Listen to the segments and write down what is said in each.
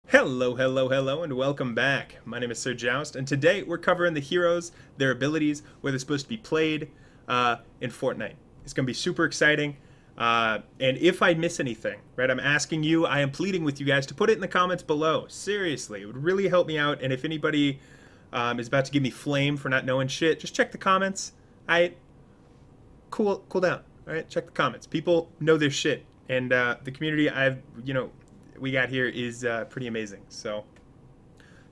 Hello, hello, hello, and welcome back. My name is Sir Jaust, and today we're covering the heroes, their abilities, where they're supposed to be played in Fortnite. It's going to be super exciting, and if I miss anything, right, I'm asking you, I am pleading with you guys to put it in the comments below. Seriously, it would really help me out, and if anybody is about to give me flame for not knowing shit, just check the comments. Cool down, all right? Check the comments. People know their shit, and the community we got here is pretty amazing. So,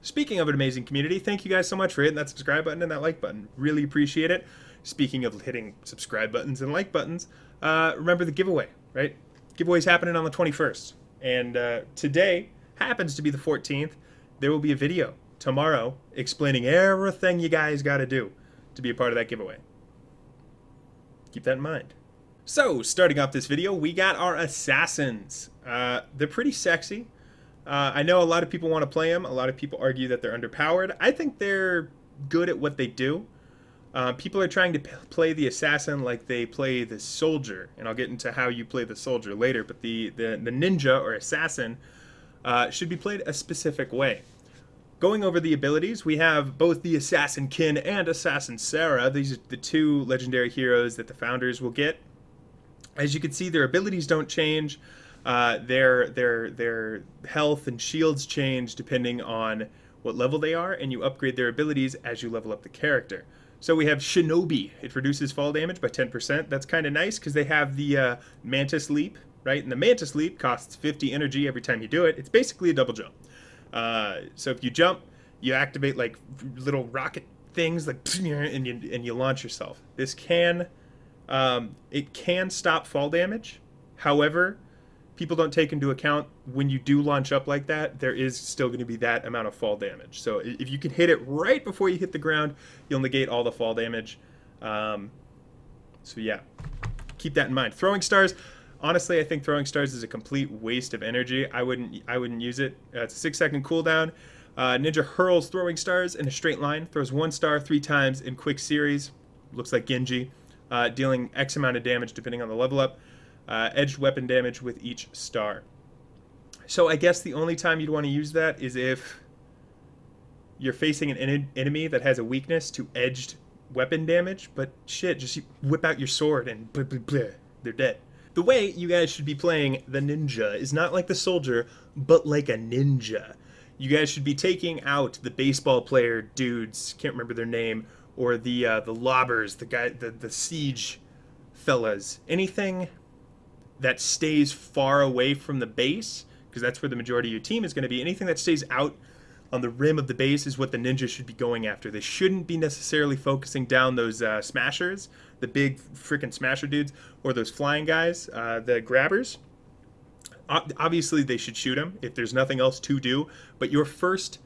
speaking of an amazing community, thank you guys so much for hitting that subscribe button and that like button. Really appreciate it. Speaking of hitting subscribe buttons and like buttons, remember the giveaway, right? Giveaway's happening on the 21st. And today happens to be the 14th. There will be a video tomorrow explaining everything you guys got to do to be a part of that giveaway. Keep that in mind. So, starting off this video, we got our assassins. They're pretty sexy. I know a lot of people want to play them. A lot of people argue that they're underpowered. I think they're good at what they do. People are trying to play the assassin like they play the soldier, and I'll get into how you play the soldier later, but the ninja or assassin should be played a specific way. Going over the abilities, we have both the Assassin Kin and Assassin Sarah. These are the two legendary heroes that the founders will get. As you can see, their abilities don't change. Their health and shields change depending on what level they are, and you upgrade their abilities as you level up the character. So we have Shinobi. It reduces fall damage by 10%. That's kind of nice because they have the Mantis Leap, right? And the Mantis Leap costs 50 energy every time you do it. It's basically a double jump. So if you jump, you activate like little rocket things, like, and you launch yourself. This can... it can stop fall damage. However, people don't take into account when you do launch up like that, there is still going to be that amount of fall damage. So if you can hit it right before you hit the ground, you'll negate all the fall damage. So yeah, keep that in mind. Throwing stars, honestly, I think throwing stars is a complete waste of energy. I wouldn't use it. It's a 6-second cooldown. Ninja hurls throwing stars in a straight line, throws 1 star 3 times in quick series. Looks like Genji. Dealing X amount of damage depending on the level up. Edged weapon damage with each star. So I guess the only time you'd want to use that is if you're facing an enemy that has a weakness to edged weapon damage, but shit, just whip out your sword and blah, blah, blah, they're dead. The way you guys should be playing the ninja is not like the soldier, but like a ninja. You guys should be taking out the baseball player dudes, can't remember their name, or the lobbers, the siege fellas. Anything that stays far away from the base, because that's where the majority of your team is going to be. Anything that stays out on the rim of the base is what the ninja should be going after. They shouldn't be necessarily focusing down those smashers, the big freaking smasher dudes, or those flying guys, the grabbers. Obviously, they should shoot them if there's nothing else to do. But your first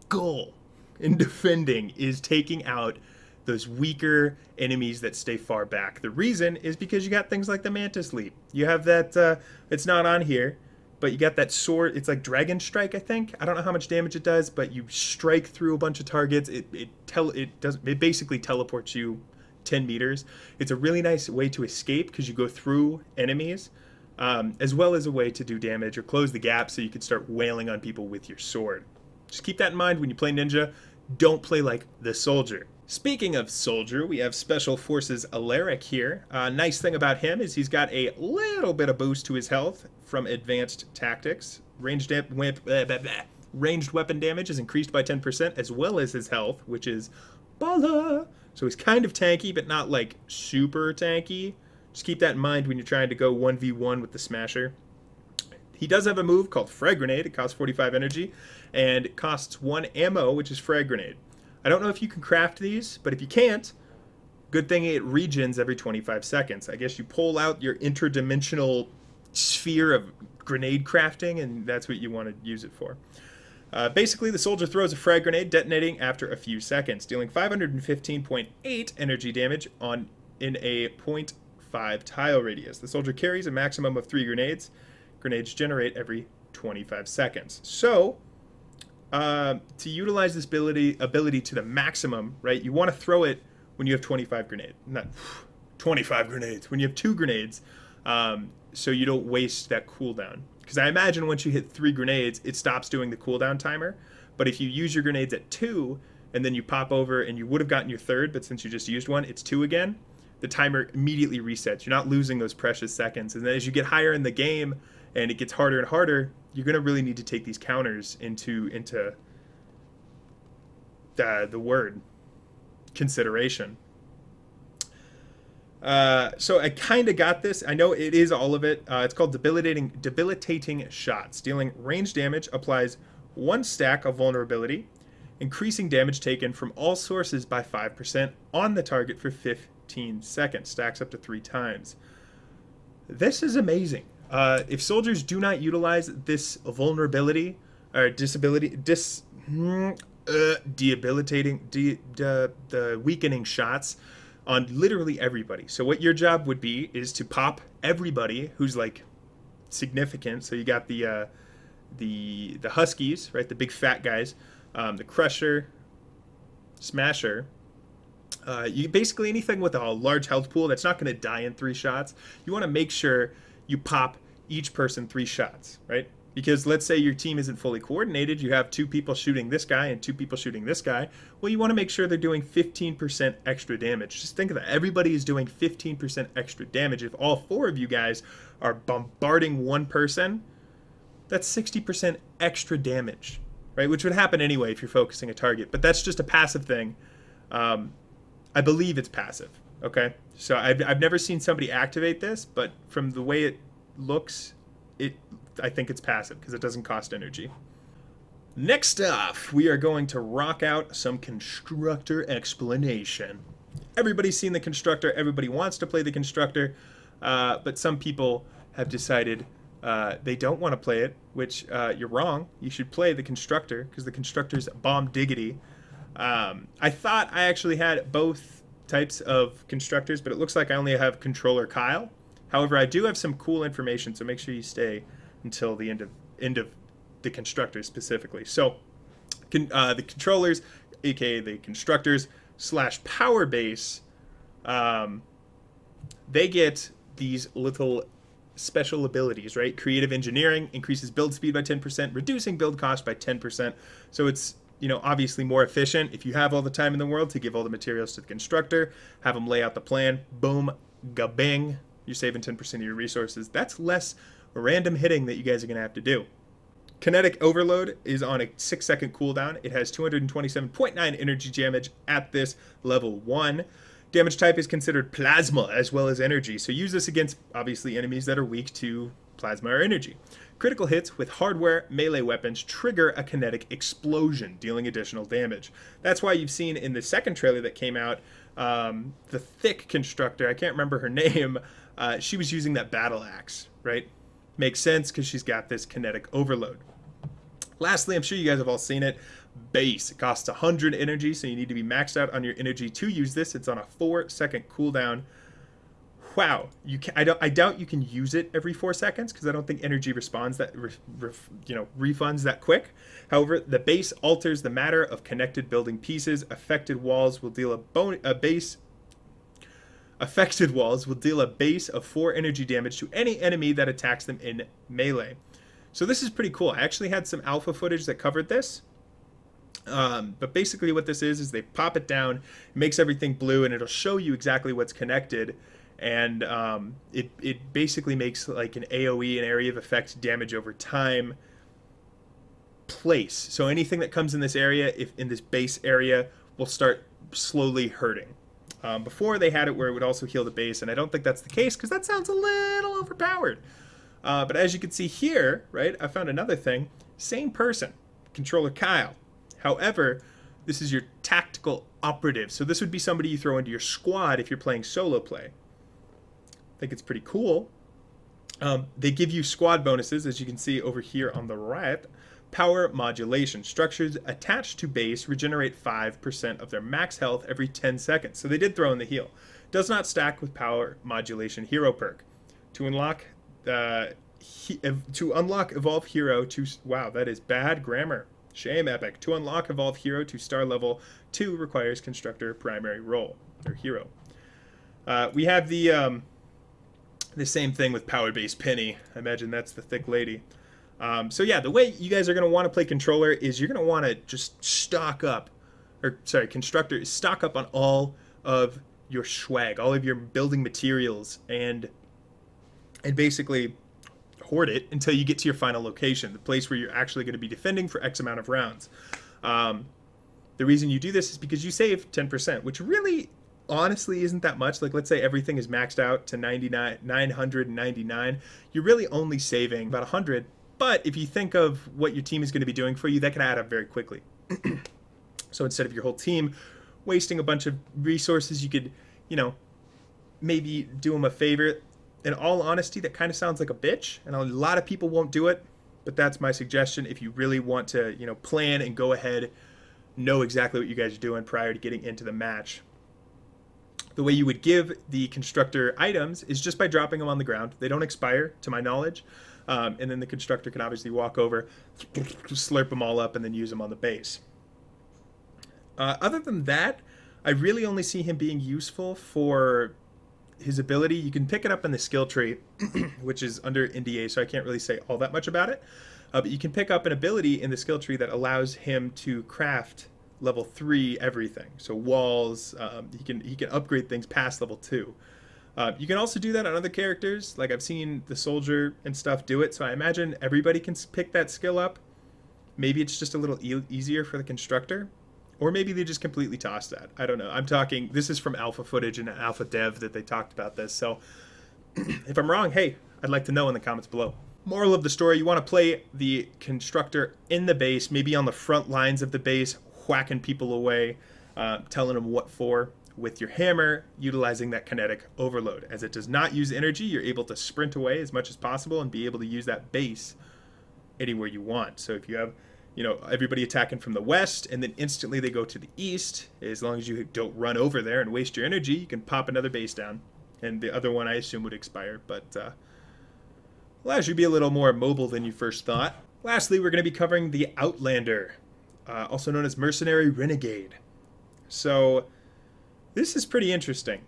goal in defending is taking out those weaker enemies that stay far back. The reason is because you got things like the Mantis Leap. You have that, it's not on here, but you got that sword. It's like Dragon Strike, I think. I don't know how much damage it does, but you strike through a bunch of targets. It basically teleports you 10 meters. It's a really nice way to escape because you go through enemies, as well as a way to do damage or close the gap so you can start wailing on people with your sword. Just keep that in mind when you play ninja. Don't play like the soldier. Speaking of soldier, we have Special Forces Alaric here. Nice thing about him is he's got a little bit of boost to his health from advanced tactics. Ranged weapon damage is increased by 10%, as well as his health, which is baller. So he's kind of tanky, but not like super tanky. Just keep that in mind when you're trying to go 1v1 with the Smasher. He does have a move called Frag Grenade. It costs 45 energy, and it costs 1 ammo, which is Frag Grenade. I don't know if you can craft these, but if you can't, good thing it regens every 25 seconds. I guess you pull out your interdimensional sphere of grenade crafting, and that's what you want to use it for. Basically, the soldier throws a frag grenade, detonating after a few seconds, dealing 515.8 energy damage in a 0.5 tile radius. The soldier carries a maximum of 3 grenades. Grenades generate every 25 seconds. So, to utilize this ability to the maximum, right, you want to throw it when you have 25 grenades. Not 25 grenades. When you have 2 grenades, so you don't waste that cooldown. Because I imagine once you hit 3 grenades, it stops doing the cooldown timer. But if you use your grenades at 2, and then you pop over and you would have gotten your 3rd, but since you just used 1, it's 2 again, the timer immediately resets. You're not losing those precious seconds. And then as you get higher in the game and it gets harder and harder, you're going to really need to take these counters into the word consideration. So I kind of got this. I know it is all of it. It's called debilitating shots. Dealing range damage applies 1 stack of vulnerability, increasing damage taken from all sources by 5% on the target for 15 seconds. Stacks up to 3 times. This is amazing. If soldiers do not utilize this vulnerability or debilitating, the weakening shots on literally everybody. So what your job would be is to pop everybody who's like significant. So you got the Huskies, right? The big fat guys, the Crusher, Smasher. You basically anything with a large health pool that's not going to die in 3 shots. You want to make sure you pop each person 3 shots, right? Because let's say your team isn't fully coordinated, you have 2 people shooting this guy and 2 people shooting this guy. Well, you want to make sure they're doing 15% extra damage. Just think of that. Everybody is doing 15% extra damage. If all 4 of you guys are bombarding 1 person, that's 60% extra damage, right? Which would happen anyway if you're focusing a target. But that's just a passive thing. I believe it's passive, okay? So I've never seen somebody activate this, but from the way it looks, I think it's passive because it doesn't cost energy. Next up, we are going to rock out some Constructor explanation. Everybody's seen the Constructor. Everybody wants to play the Constructor, but some people have decided they don't want to play it, which you're wrong. You should play the Constructor because the Constructor's bomb diggity. I thought I actually had both types of Constructors, but it looks like I only have Controller Kyle. However, I do have some cool information, so make sure you stay until the end of the Constructors specifically. So the controllers, aka the Constructors / power base, they get these little special abilities, right? Creative engineering increases build speed by 10%, reducing build cost by 10%. So it's, you know, obviously more efficient if you have all the time in the world to give all the materials to the Constructor, have them lay out the plan, boom, ga-bing, you're saving 10% of your resources. That's less random hitting that you guys are going to have to do. Kinetic Overload is on a 6-second cooldown. It has 227.9 energy damage at this level 1. Damage type is considered plasma as well as energy, so use this against, obviously, enemies that are weak to plasma or energy. Critical hits with hardware melee weapons trigger a kinetic explosion, dealing additional damage. That's why you've seen in the second trailer that came out, the thick Constructor, I can't remember her name, she was using that battle axe, right? Makes sense because she's got this kinetic overload. Lastly, I'm sure you guys have all seen it. Base. It costs 100 energy, so you need to be maxed out on your energy to use this. It's on a 4-second cooldown. Wow. I doubt you can use it every 4 seconds because I don't think energy responds that refunds that quick. However, the base alters the matter of connected building pieces. Affected walls will deal a base of 4 energy damage to any enemy that attacks them in melee. So this is pretty cool. I actually had some alpha footage that covered this. But basically what this is they pop it down, it makes everything blue, and it'll show you exactly what's connected. And it basically makes like an AoE, an area of effect damage over time place. So anything that comes in this area, if in this base area, will start slowly hurting. Before they had it where it would also heal the base, and I don't think that's the case because that sounds a little overpowered. But as you can see here, right, I found another thing. Same person, Controller Kyle. However, this is your tactical operative. So this would be somebody you throw into your squad if you're playing solo play. I think it's pretty cool. They give you squad bonuses, as you can see over here on the right. Power modulation. Structures attached to base regenerate 5% of their max health every 10 seconds. So they did throw in the heal. Does not stack with power modulation hero perk. To unlock Evolve Hero to... Wow, that is bad grammar. Shame, Epic. To unlock Evolve Hero to star level 2 requires Constructor primary role, or hero. We have the same thing with Power Base Penny. I imagine that's the thick lady. So yeah, the way you guys are going to want to play controller is you're going to want to just stock up, or sorry, constructor is stock up on all of your swag, all of your building materials, and basically hoard it until you get to your final location, the place where you're actually going to be defending for X amount of rounds. The reason you do this is because you save 10%, which really honestly isn't that much. Like, let's say everything is maxed out to 999, you're really only saving about 100. But if you think of what your team is going to be doing for you, that can add up very quickly. So instead of your whole team wasting a bunch of resources, you could, you know, maybe do them a favor. In all honesty, that kind of sounds like a bitch, and a lot of people won't do it, but that's my suggestion if you really want to, you know, plan and go ahead, know exactly what you guys are doing prior to getting into the match. The way you would give the constructor items is just by dropping them on the ground. They don't expire, to my knowledge, and then the constructor can obviously walk over, slurp them all up, and then use them on the base. Other than that, I really only see him being useful for his ability. You can pick it up in the skill tree, which is under NDA, so I can't really say all that much about it. But you can pick up an ability in the skill tree that allows him to craft level 3 everything. So walls, he can upgrade things past level 2. You can also do that on other characters. Like I've seen the soldier and stuff do it, so I imagine everybody can pick that skill up. Maybe it's just a little easier for the constructor. Or maybe they just completely toss that. I don't know. I'm talking, this is from alpha footage and alpha dev that they talked about this. So if I'm wrong, hey, I'd like to know in the comments below. Moral of the story, you want to play the constructor in the base, maybe on the front lines of the base, whacking people away, telling them what for, with your hammer, utilizing that kinetic overload. As it does not use energy, you're able to sprint away as much as possible and be able to use that base anywhere you want. So if you have, you know, everybody attacking from the west and then instantly they go to the east, as long as you don't run over there and waste your energy, you can pop another base down. And the other one I assume would expire, but allows you to be a little more mobile than you first thought. Lastly, we're going to be covering the Outlander, also known as Mercenary Renegade. So this is pretty interesting.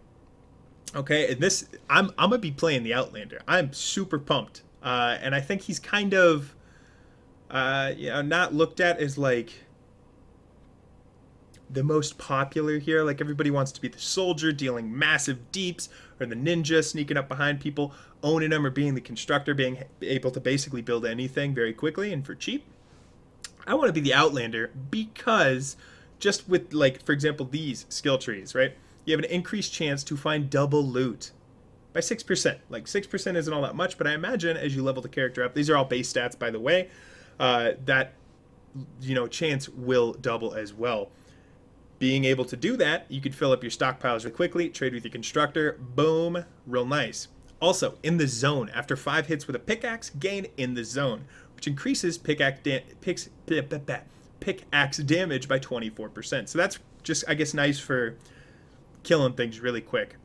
Okay, and this I'm gonna be playing the Outlander. I'm super pumped, and I think he's kind of you know, not looked at as like the most popular here. Like everybody wants to be the soldier dealing massive deeps, or the ninja sneaking up behind people, owning them, or being the constructor, being able to basically build anything very quickly and for cheap. I want to be the Outlander because just with, like, for example, these skill trees, right? You have an increased chance to find double loot by 6%. Like 6% isn't all that much, but I imagine as you level the character up, these are all base stats, by the way, that, you know, chance will double as well. Being able to do that, you could fill up your stockpiles really quickly, trade with your constructor, boom, real nice. Also, in the zone, after 5 hits with a pickaxe, gain in the zone, which increases pickaxe damage by 24%. So that's just, I guess, nice for killing things really quick.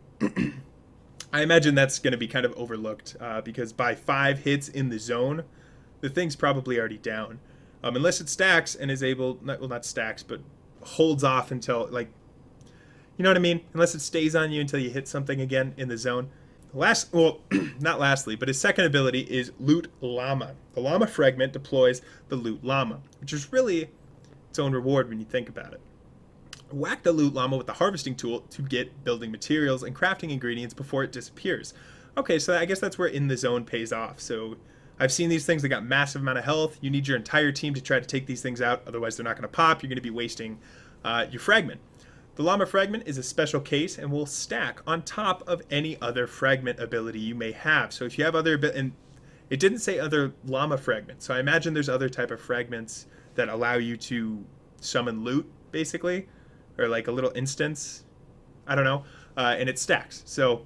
I imagine that's going to be kind of overlooked because by 5 hits in the zone, the thing's probably already down. Unless it stacks and is able, not stacks, but holds off until, like, you know what I mean? Unless it stays on you until you hit something again in the zone. Well, not lastly, but his second ability is Loot Llama. The Llama Fragment deploys the Loot Llama, which is really its own reward when you think about it. Whack the Loot Llama with the harvesting tool to get building materials and crafting ingredients before it disappears. Okay, so I guess that's where in the zone pays off. So I've seen these things that got massive amount of health. You need your entire team to try to take these things out, otherwise they're not going to pop. You're going to be wasting your fragment. The Llama Fragment is a special case and will stack on top of any other fragment ability you may have. So if you have other, and it didn't say other Llama Fragments, so I imagine there's other type of fragments that allow you to summon loot, basically, or like a little instance, I don't know, and it stacks. So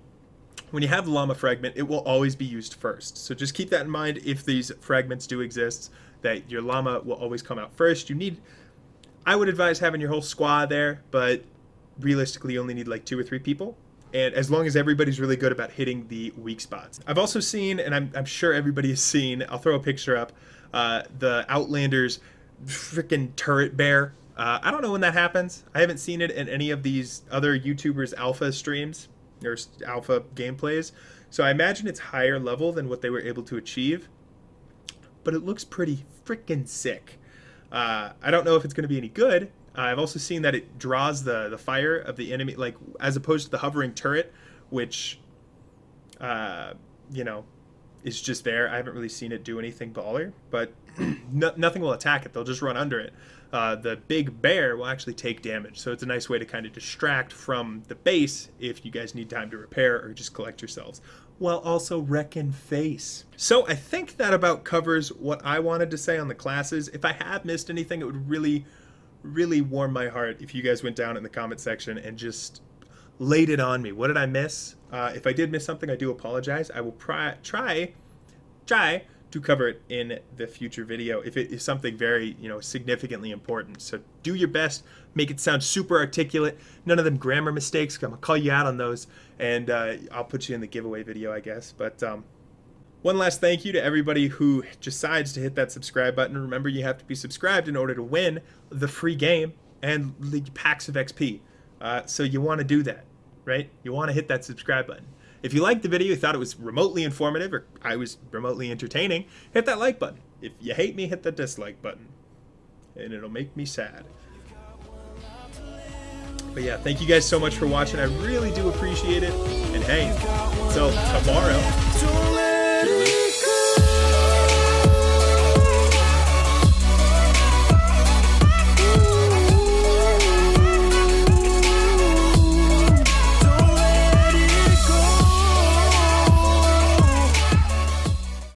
when you have the Llama Fragment, it will always be used first. So just keep that in mind if these fragments do exist, that your Llama will always come out first. You need, I would advise having your whole squad there, but realistically you only need like 2 or 3 people. And as long as everybody's really good about hitting the weak spots. I've also seen, and I'm sure everybody has seen, I'll throw a picture up, the Outlander's freaking turret bear. I don't know when that happens. I haven't seen it in any of these other YouTubers' alpha streams or alpha gameplays. So I imagine it's higher level than what they were able to achieve. but it looks pretty freaking sick. I don't know if it's going to be any good. I've also seen that it draws the fire of the enemy, like as opposed to the hovering turret, which, you know, is just there. I haven't really seen it do anything baller, but nothing will attack it. They'll just run under it. The big bear will actually take damage, so it's a nice way to kind of distract from the base if you guys need time to repair or just collect yourselves, while also wrecking face. So I think that about covers what I wanted to say on the classes. If I have missed anything, it would really warm my heart if you guys went down in the comment section and just laid it on me. What did I miss? If I did miss something, I do apologize. I will try to cover it in the future video if it is something very, you know, significantly important. So do your best, make it sound super articulate, none of them grammar mistakes. I'm gonna call you out on those, and I'll put you in the giveaway video, I guess. But one last thank you to everybody who decides to hit that subscribe button. Remember, you have to be subscribed in order to win the free game and the packs of XP. So you want to do that, right? You want to hit that subscribe button. If you liked the video, you thought it was remotely informative or I was remotely entertaining, hit that like button. If you hate me, hit the dislike button. And it'll make me sad. But yeah, thank you guys so much for watching. I really do appreciate it. And hey, till tomorrow.